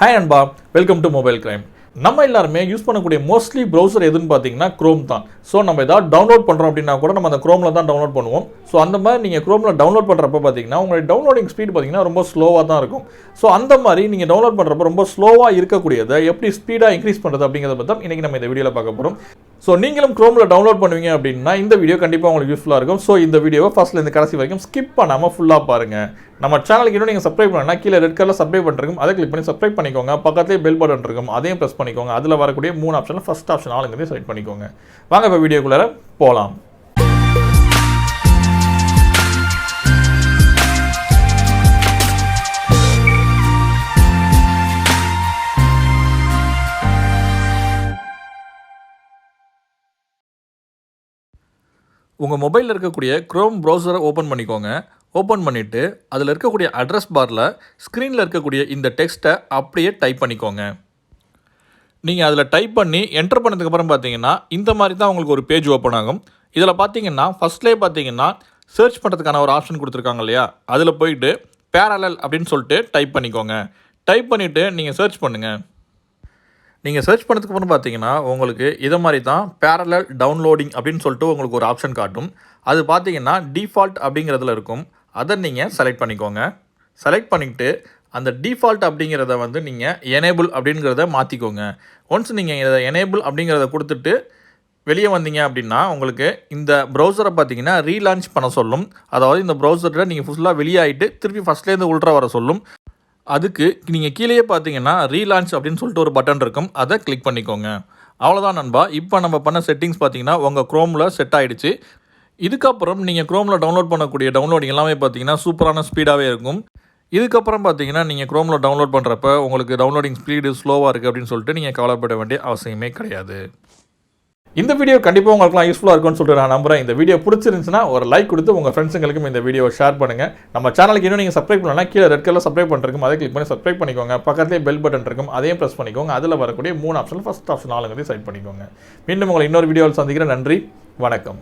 Hi and Bob, welcome to Mobile Crime. நம்ம எல்லாருமே use பண்ணக்கூடிய மோஸ்ட்லி ப்ரௌசர் எதுன்னு பார்த்தீங்கன்னா க்ரோம் தான். ஸோ நம்ம ஏதாவது டவுன்லோட் பண்ணுறோம் அப்படின்னா கூட நம்ம அந்த க்ரோமில் தான் டவுன்லோட் பண்ணுவோம். ஸோ அந்த மாதிரி நீங்கள் க்ரோமில் டவுன்லோட் பண்ணுறப்ப பார்த்தீங்கன்னா உங்களுடைய டவுன்லோடிங் ஸ்பீட் பார்த்தீங்கன்னா ரொம்ப ஸ்லோவாக தான் இருக்கும். ஸோ அந்த மாதிரி நீங்கள் டவுன்லோட் பண்ணுறப்ப ரொம்ப ஸ்லோவாக இருக்கக்கூடியதை எப்படி ஸ்பீடாக இன்க்ரீஸ் பண்ணுறது அப்படிங்கிறத பற்றி தான் இன்றைக்கி நம்ம இந்த வீடியோவில் பார்க்க போகிறோம். ஸோ நீங்களும் க்ரோமில் டவுன்லோட் பண்ணுவீங்க அப்படின்னா இந்த வீடியோ கண்டிப்பாக உங்களுக்கு யூஸ்ஃபுல்லாக இருக்கும். ஸோ இந்த வீடியோவை ஃபர்ஸ்ட்லேருந்து கடைசி வரைக்கும் ஸ்கிப் பண்ணாமல் ஃபுல்லாக பாருங்கள். நம்ம சேனலுக்கு இன்னும் நீங்கள் சப்ஸ்கிரைப் பண்ணா கீழே ரெட் கலர் சப்ஸ்கிரைப் பண்ணிருக்கும், அதை கிளிக் பண்ணி சப்ஸ்கிரைப் பண்ணிக்கோங்க. பக்கத்துலேயே பெல் பட்டன் இருக்கும், அதையும் ப்ரெஸ் பண்ணிக்கோங்க. அதில் வரக்கூடிய 3 ஆப்ஷனில் ஃபர்ஸ்ட் ஆப்ஷன் ஆளுங்கிறதையும் செலக்ட் பண்ணிக்கோங்க. வாங்க இப்போ வீடியோக்குள்ளே போகலாம். உங்கள் மொபைலில் இருக்கக்கூடிய க்ரோம் ப்ரௌசரை ஓப்பன் பண்ணிக்கோங்க. ஓப்பன் பண்ணிவிட்டு அதில் இருக்கக்கூடிய அட்ரஸ் பாரில் ஸ்க்ரீனில் இருக்கக்கூடிய இந்த டெக்ஸ்ட்டை அப்படியே டைப் பண்ணிக்கோங்க. நீங்கள் அதில் டைப் பண்ணி என்டர் பண்ணதுக்கப்புறம் பார்த்தீங்கன்னா இந்த மாதிரி தான் உங்களுக்கு ஒரு பேஜ் ஓப்பன் ஆகும். இதில் பார்த்தீங்கன்னா ஃபஸ்ட்லேயே பார்த்தீங்கன்னா சர்ச் பண்ணுறதுக்கான ஒரு ஆப்ஷன் கொடுத்துருக்காங்க இல்லையா, அதில் போயிட்டு பேரலல் அப்படின்னு சொல்லிட்டு டைப் பண்ணிக்கோங்க. டைப் பண்ணிவிட்டு நீங்கள் சர்ச் பண்ணுங்கள். நீங்கள் சர்ச் பண்ணதுக்கு அப்புறம் பார்த்தீங்கன்னா உங்களுக்கு இதை மாதிரி தான் பேரலல் டவுன்லோடிங் அப்படின்னு சொல்லிட்டு உங்களுக்கு ஒரு ஆப்ஷன் காட்டும். அது பார்த்தீங்கன்னா டிஃபால்ட் அப்படிங்கிறதுல இருக்கும். அதை நீங்கள் செலக்ட் பண்ணிக்கோங்க. செலக்ட் பண்ணிவிட்டு அந்த டிஃபால்ட் அப்படிங்கிறத வந்து நீங்கள் எனேபிள் அப்படிங்கிறத மாற்றிக்கோங்க. ஒன்ஸ் நீங்கள் இதை எனேபிள் அப்படிங்கிறத கொடுத்துட்டு வெளியே வந்தீங்க அப்படின்னா உங்களுக்கு இந்த ப்ரௌசரை பார்த்தீங்கன்னா ரீலான்ச் பண்ண சொல்லும். அதாவது இந்த ப்ரௌசரில் நீங்கள் ஃபுல்லாக வெளியாகிட்டு திருப்பி ஃபஸ்ட்லேருந்து உள்ட்ரா வர சொல்லும். அதுக்கு நீங்கள் கீழேயே பார்த்தீங்கன்னா ரீலான்ச் அப்படின்னு சொல்லிட்டு ஒரு பட்டன் இருக்கும், அதை கிளிக் பண்ணிக்கோங்க. அவ்வளோதான் நண்பா. இப்போ நம்ம பண்ண செட்டிங்ஸ் பார்த்தீங்கன்னா உங்கள் க்ரோமில் செட் ஆகிடுச்சு. இதுக்கப்புறம் நீங்கள் க்ரோமில் டவுன்லோட் பண்ணக்கூடிய டவுன்லோடிங் எல்லாமே பார்த்தீங்கன்னா சூப்பரான ஸ்பீடாகவே இருக்கும். இதுக்கப்புறம் பார்த்தீங்கன்னா நீங்கள் க்ரோமில் டவுன்லோட் பண்ணுறப்ப உங்களுக்கு டவுன்லோடிங் ஸ்பீடு ஸ்லோவாக இருக்குது அப்படின்னு சொல்லிட்டு நீங்கள் கவலைப்பட வேண்டிய அவசியமே கிடையாது. இந்த வீடியோ கண்டிப்பாக உங்களுக்குலாம் யூஸ்ஃபுல்லாக இருக்கும்னு சொல்லிட்டு நான் நம்புகிறேன். இந்த வீடியோ பிடிச்சிருந்துச்சுன்னா ஒரு லைக் கொடுத்து உங்கள் ஃப்ரெண்ட்ஸுங்களுக்கும் இந்த வீடியோ ஷேர் பண்ணுங்கள். நம்ம சேனலுக்கு இன்னும் நீங்கள் சப்ஸ்கிரைப் பண்ணலாம், கீழே ரெட் கலர் சப்ஸ்கிரைப் பண்ணிருக்கும், அதை கிளிக் பண்ணி சப்ஸ்கிரைப் பண்ணிக்கோங்க. பக்கத்துலேயே பெல் பட்டன் இருக்கும், அதையும் ப்ரெஸ் பண்ணிக்கோங்க. அதில் வரக்கூடிய 3 ஆப்ஷன் ஃபர்ஸ்ட் ஆப்ஷன் ஆளுங்கிறதையும் செலக்ட் பண்ணிக்கோங்க. மீண்டும் உங்களை இன்னொரு வீடியோவில் சந்திக்கிறேன். நன்றி, வணக்கம்.